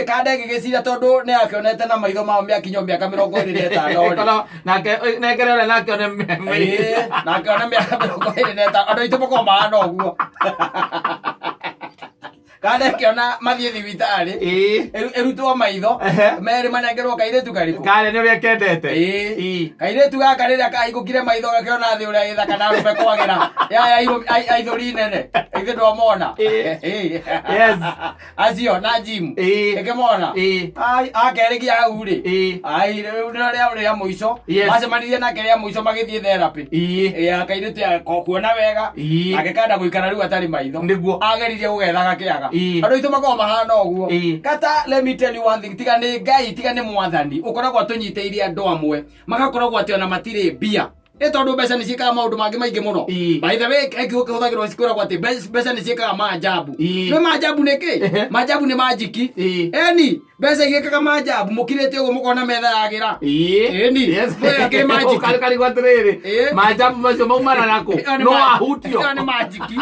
Kade gigecira tondu ne akionete na maitho ma miakinyo miaka 25 nake rä nake one nake ona miaka 25 andu aitu mako mahana uguo Kade kiona mathie thibitari erutwo maitho meri manengerwo kairetu kariku kare nä å rä a kendete kairetu gaka riria kahingukire maitho gakiona thi uria githaka na rume kwagira aithuri nene ithe ndwamona acio na jimu ikimona akerigia hau ri riu nä ria muico macemanirie nake ria muico magithie therapy kairetu kuona wega agikanda guikara riu atari maitho ageririe gugethaga kiaga andu aitu makorwo mahana uguo kata let me tell you one thing tiga ni ngai tiga ni mwathani ukoragwo tunyiteirie andu amwe magakoragwo ati ona matire mbia tondu mbeca nĩ ciĩkaga maũndũ mangĩ maingĩ mũno by the way kĩhũthagĩrwo cikwĩragwo atĩ mbeca nĩ ciĩkaga maajabu nĩ maajabu nĩkĩ maajabu nĩ majiki eni mbeca igĩkaga maajabu mũkirĩte ũguo mũkona metha yagĩra eni kĩ majiki karigwo atĩrĩrĩ maajabu macio maumana nakũ no ahutio nĩ majiki